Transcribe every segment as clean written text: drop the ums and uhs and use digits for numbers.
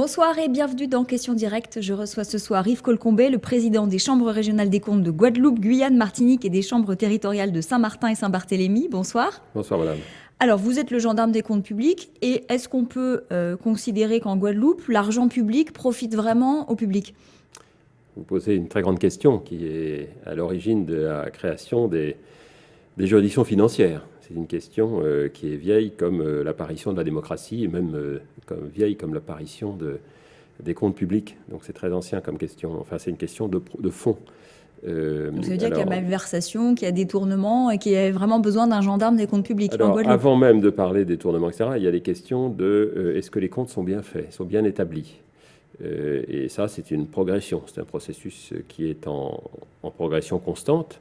Bonsoir et bienvenue dans Question Directe. Je reçois ce soir Yves Colcombet, le président des chambres régionales des comptes de Guadeloupe, Guyane, Martinique et des chambres territoriales de Saint-Martin et Saint-Barthélemy. Bonsoir. Bonsoir madame. Alors vous êtes le gendarme des comptes publics et est-ce qu'on peut considérer qu'en Guadeloupe, l'argent public profite vraiment au public ? Vous posez une très grande question qui est à l'origine de la création des juridictions financières. C'est une question qui est vieille comme l'apparition de la démocratie et même vieille comme l'apparition des comptes publics. Donc c'est très ancien comme question. Enfin, c'est une question de fond. Donc ça veut dire qu'il y a malversation, qu'il y a détournement et qu'il y a vraiment besoin d'un gendarme des comptes publics alors, en Guadeloupe. Avant même de parler des détournements, etc., il y a des questions de est-ce que les comptes sont bien faits, sont bien établis. Et ça, c'est une progression. C'est un processus qui est en progression constante.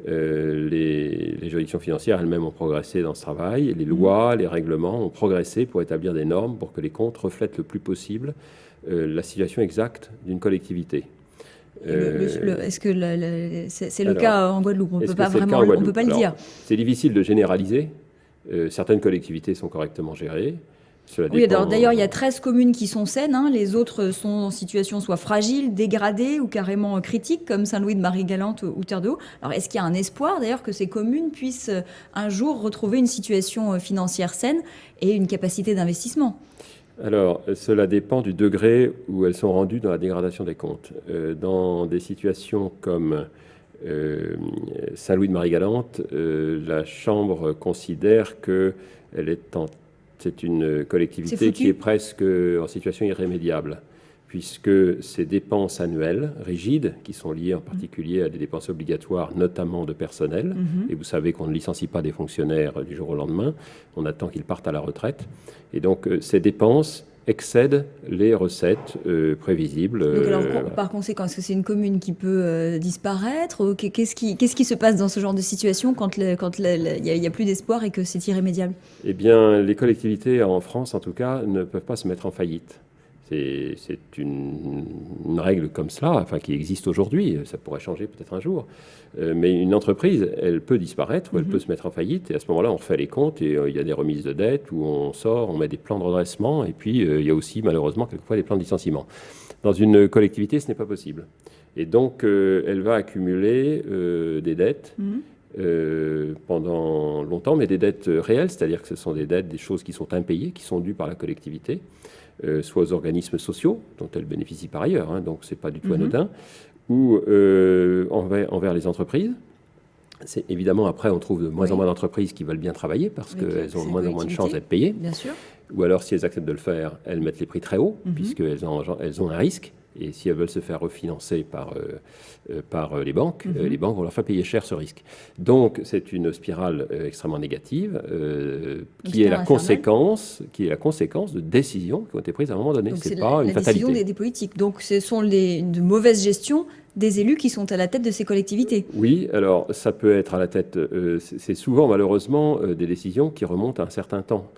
Les juridictions financières elles-mêmes ont progressé dans ce travail. Les lois, les règlements ont progressé pour établir des normes pour que les comptes reflètent le plus possible la situation exacte d'une collectivité. Est-ce que c'est le cas en Guadeloupe? On ne peut pas vraiment, on peut pas le dire. C'est difficile de généraliser. Certaines collectivités sont correctement gérées. Oui, d'ailleurs, il y a 13 communes qui sont saines. Les autres sont en situation soit fragile, dégradée ou carrément critique, comme Saint-Louis de Marie-Galante ou Terre de Haut. Alors, est-ce qu'il y a un espoir, d'ailleurs, que ces communes puissent un jour retrouver une situation financière saine et une capacité d'investissement ? Alors, cela dépend du degré où elles sont rendues dans la dégradation des comptes. Dans des situations comme Saint-Louis de Marie-Galante, la Chambre considère qu'elle est c'est une collectivité qui est presque en situation irrémédiable, puisque ces dépenses annuelles rigides, qui sont liées en particulier à des dépenses obligatoires, notamment de personnel, et vous savez qu'on ne licencie pas des fonctionnaires du jour au lendemain, on attend qu'ils partent à la retraite, et donc ces dépenses excèdent les recettes prévisibles. Donc alors, par conséquent, est-ce que c'est une commune qui peut disparaître ? Qu'est-ce qui se passe dans ce genre de situation quand il n'y a plus d'espoir et que c'est irrémédiable ? Eh bien, les collectivités en France, en tout cas, ne peuvent pas se mettre en faillite. C'est une règle comme cela, enfin, qui existe aujourd'hui, ça pourrait changer peut-être un jour, mais une entreprise, elle peut disparaître ou elle peut se mettre en faillite, et à ce moment-là, on refait les comptes et il y a des remises de dettes où on sort, on met des plans de redressement, et puis il y a aussi malheureusement quelquefois des plans de licenciement. Dans une collectivité, ce n'est pas possible. Et donc, elle va accumuler des dettes pendant longtemps, mais des dettes réelles, c'est-à-dire que ce sont des dettes, des choses qui sont impayées, qui sont dues par la collectivité, soit aux organismes sociaux, dont elle bénéficie par ailleurs, donc ce n'est pas du tout anodin, ou envers les entreprises. C'est évidemment, après, on trouve de moins en moins d'entreprises qui veulent bien travailler parce qu'elles ont de moins en moins de chances d'être payées. Bien sûr. Ou alors, si elles acceptent de le faire, elles mettent les prix très hauts, puisqu'elles ont un risque. Et si elles veulent se faire refinancer par les banques vont leur faire payer cher ce risque. Donc, c'est une spirale extrêmement négative qui est la conséquence de décisions qui ont été prises à un moment donné. Donc, c'est pas une fatalité. Décision des politiques. Donc, ce sont de mauvaises gestions des élus qui sont à la tête de ces collectivités. Oui, alors ça peut être à la tête. C'est souvent, malheureusement, des décisions qui remontent à un certain temps.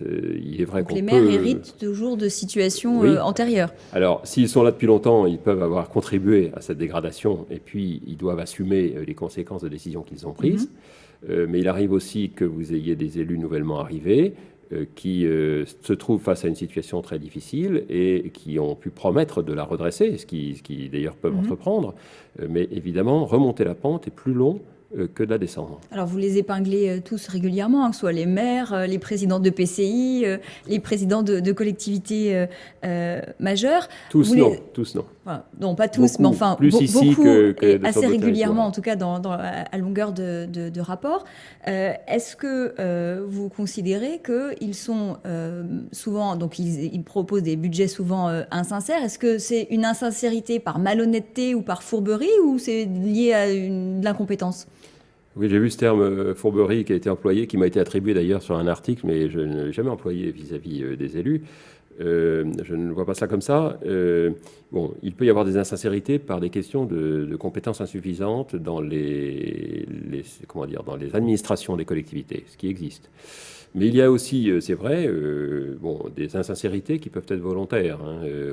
Il est vrai donc les maires héritent toujours de situations antérieures. Alors, s'ils sont là depuis longtemps, ils peuvent avoir contribué à cette dégradation et puis ils doivent assumer les conséquences de décisions qu'ils ont prises. Mais il arrive aussi que vous ayez des élus nouvellement arrivés qui se trouvent face à une situation très difficile et qui ont pu promettre de la redresser, ce qui d'ailleurs peuvent entreprendre. Mais évidemment, remonter la pente est plus long que de la descendre. Alors vous les épinglez tous régulièrement, que ce soit les maires, les présidents de PCI, les présidents de collectivités majeures. Tous non. Enfin, non, pas tous, beaucoup, mais enfin plus ici beaucoup que assez régulièrement, en tout cas à longueur de rapport. Est-ce que vous considérez qu'ils sont souvent, donc ils proposent des budgets souvent insincères. Est-ce que c'est une insincérité par malhonnêteté ou par fourberie ou c'est lié à de l'incompétence ? Oui, j'ai vu ce terme fourberie qui a été employé, qui m'a été attribué d'ailleurs sur un article, mais je ne l'ai jamais employé vis-à-vis des élus. Je ne vois pas ça comme ça. Il peut y avoir des insincérités par des questions de compétences insuffisantes dans les administrations des collectivités, ce qui existe. Mais il y a aussi, c'est vrai, des insincérités qui peuvent être volontaires.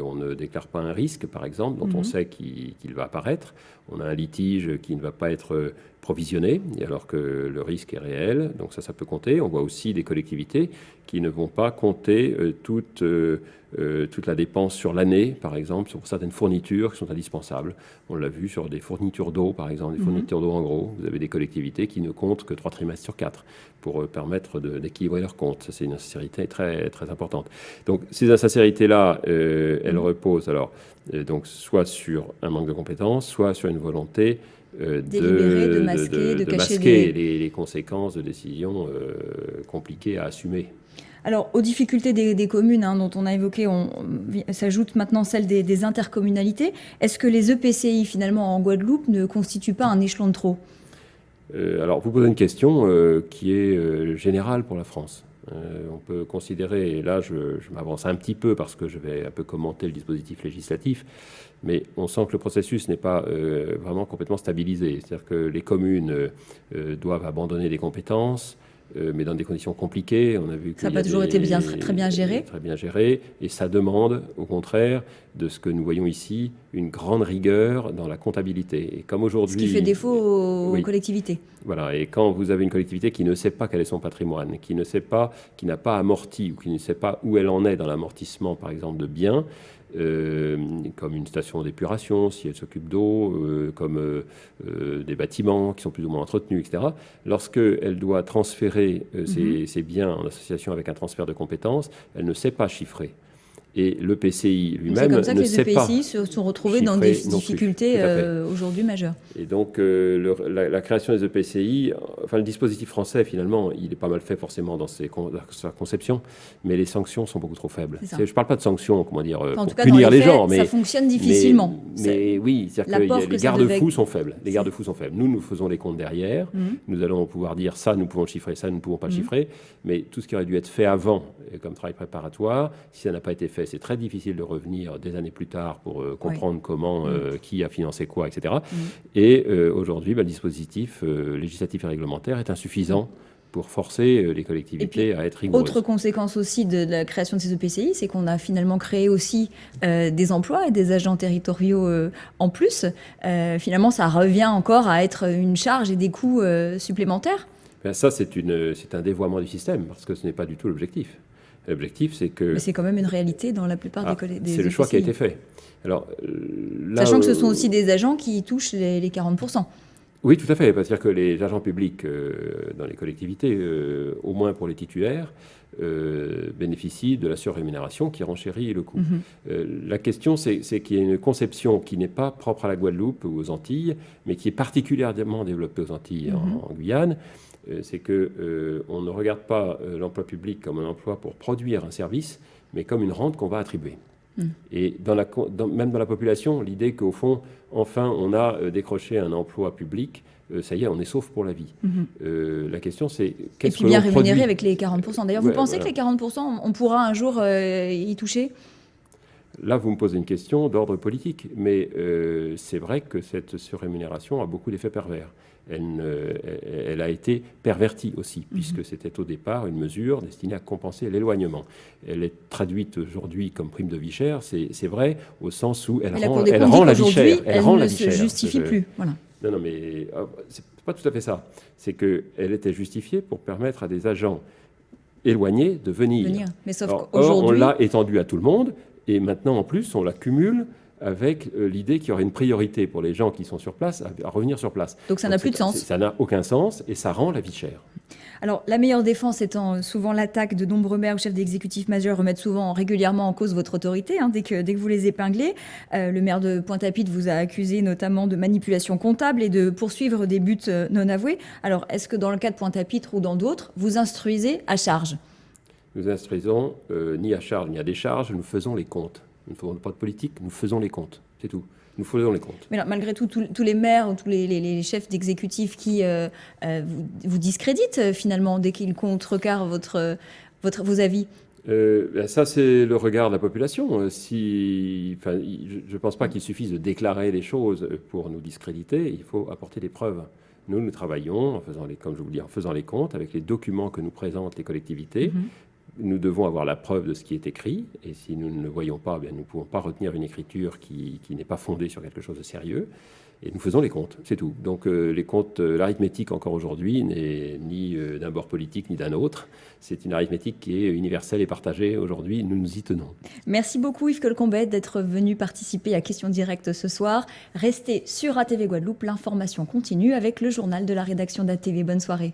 On ne déclare pas un risque, par exemple, dont on sait qu'il va apparaître. On a un litige qui ne va pas être provisionné, alors que le risque est réel. Donc ça peut compter. On voit aussi des collectivités qui ne vont pas compter toute la dépense sur l'année, par exemple, sur certaines fournitures qui sont indispensables. On l'a vu sur des fournitures d'eau, par exemple, des fournitures d'eau en gros. Vous avez des collectivités qui ne comptent que 3 trimestres sur 4 pour permettre d'équilibrer leurs comptes. C'est une insincérité très, très importante. Donc ces insincérités-là, elles reposent donc soit sur un manque de compétences, soit sur une volonté de masquer les conséquences de décisions compliquées à assumer. Alors, aux difficultés des communes dont on a évoqué, s'ajoute maintenant celle des intercommunalités. Est-ce que les EPCI, finalement, en Guadeloupe, ne constituent pas un échelon de trop ? Alors, vous posez une question qui est générale pour la France. On peut considérer, et là je m'avance un petit peu parce que je vais un peu commenter le dispositif législatif, mais on sent que le processus n'est pas vraiment complètement stabilisé. C'est-à-dire que les communes doivent abandonner des compétences, mais dans des conditions compliquées. On a vu que ça n'a pas toujours été très bien géré. Très bien géré, et ça demande, au contraire, de ce que nous voyons ici, une grande rigueur dans la comptabilité. Et comme aujourd'hui, ce qui fait défaut aux collectivités. Voilà, et quand vous avez une collectivité qui ne sait pas quel est son patrimoine, qui ne sait pas, qui n'a pas amorti, ou qui ne sait pas où elle en est dans l'amortissement, par exemple, de biens, comme une station d'épuration, si elle s'occupe d'eau, comme des bâtiments qui sont plus ou moins entretenus, etc. Lorsqu'elle doit transférer ses biens en association avec un transfert de compétences, elle ne sait pas chiffrer. Et l'EPCI lui-même ne sait pas. C'est comme ça que les EPCI se sont retrouvés dans des difficultés aujourd'hui majeures. Et donc, la création des EPCI, enfin, le dispositif français, finalement, il est pas mal fait forcément dans sa conception, mais les sanctions sont beaucoup trop faibles. Je ne parle pas de sanctions, comment dire, pour punir les gens, mais ça fonctionne difficilement. Mais oui, c'est-à-dire que les garde-fous sont faibles. Les garde-fous sont faibles. Nous faisons les comptes derrière. Nous allons pouvoir dire ça, nous pouvons le chiffrer, ça, nous ne pouvons pas le chiffrer. Mais tout ce qui aurait dû être fait avant, comme travail préparatoire, si ça n'a pas été fait, c'est très difficile de revenir des années plus tard pour comprendre comment, qui a financé quoi, etc. Et aujourd'hui, le dispositif législatif et réglementaire est insuffisant pour forcer les collectivités à être rigoureuses. Autre conséquence aussi de la création de ces EPCI, c'est qu'on a finalement créé aussi des emplois et des agents territoriaux en plus. Finalement, ça revient encore à être une charge et des coûts supplémentaires. Ça, c'est un dévoiement du système, parce que ce n'est pas du tout l'objectif. L'objectif, c'est que... Mais c'est quand même une réalité dans la plupart des c'est le choix qui a été fait. Alors, sachant que ce sont aussi des agents qui touchent les 40%. Oui, tout à fait. C'est-à-dire que les agents publics dans les collectivités, au moins pour les titulaires, bénéficient de la surrémunération qui renchérit le coût. La question, c'est qu'il y a une conception qui n'est pas propre à la Guadeloupe ou aux Antilles, mais qui est particulièrement développée aux Antilles en Guyane. C'est qu'on ne regarde pas l'emploi public comme un emploi pour produire un service, mais comme une rente qu'on va attribuer. Et même dans la population, l'idée qu'au fond, enfin, on a décroché un emploi public, ça y est, on est sauf pour la vie. La question, c'est qu'est-ce que l'on produit ? Et puis bien rémunéré avec les 40%. D'ailleurs, vous pensez que les 40%, on pourra un jour y toucher ? Là, vous me posez une question d'ordre politique, mais c'est vrai que cette surrémunération a beaucoup d'effets pervers. Elle a été pervertie aussi, puisque c'était au départ une mesure destinée à compenser l'éloignement. Elle est traduite aujourd'hui comme prime de vie chère, c'est vrai, au sens où elle rend la vie chère. Elle ne se justifie plus. Voilà. Non, mais c'est pas tout à fait ça. C'est qu'elle était justifiée pour permettre à des agents éloignés de venir. Mais sauf Or, qu'aujourd'hui... on l'a étendue à tout le monde, et maintenant, en plus, on la cumule avec l'idée qu'il y aurait une priorité pour les gens qui sont sur place à revenir sur place. Donc ça n'a plus de sens. Ça n'a aucun sens et ça rend la vie chère. Alors, la meilleure défense étant souvent l'attaque, de nombreux maires ou chefs d'exécutif majeurs remettent régulièrement en cause votre autorité dès que vous les épinglez. Le maire de Pointe-à-Pitre vous a accusé notamment de manipulation comptable et de poursuivre des buts non avoués. Alors, est-ce que dans le cas de Pointe-à-Pitre ou dans d'autres, vous instruisez à charge ? Nous instruisons ni à charge ni à décharge, nous faisons les comptes. Nous ne faisons pas de politique, nous faisons les comptes, c'est tout. Nous faisons les comptes. Mais alors, malgré tout, tous les maires ou tous les chefs d'exécutif qui vous discréditent finalement dès qu'ils contrecarrent vos avis. Ça, c'est le regard de la population. Je ne pense pas qu'il suffise de déclarer les choses pour nous discréditer. Il faut apporter des preuves. Nous travaillons, comme je vous dis, en faisant les comptes avec les documents que nous présentent les collectivités. nous devons avoir la preuve de ce qui est écrit, et si nous ne le voyons pas, bien, nous ne pouvons pas retenir une écriture qui n'est pas fondée sur quelque chose de sérieux, et nous faisons les comptes, c'est tout. Donc les comptes, l'arithmétique encore aujourd'hui n'est ni d'un bord politique ni d'un autre, c'est une arithmétique qui est universelle et partagée aujourd'hui, nous nous y tenons. Merci beaucoup Yves Colcombet d'être venu participer à Questions Directes ce soir. Restez sur ATV Guadeloupe, l'information continue avec le journal de la rédaction d'ATV. Bonne soirée.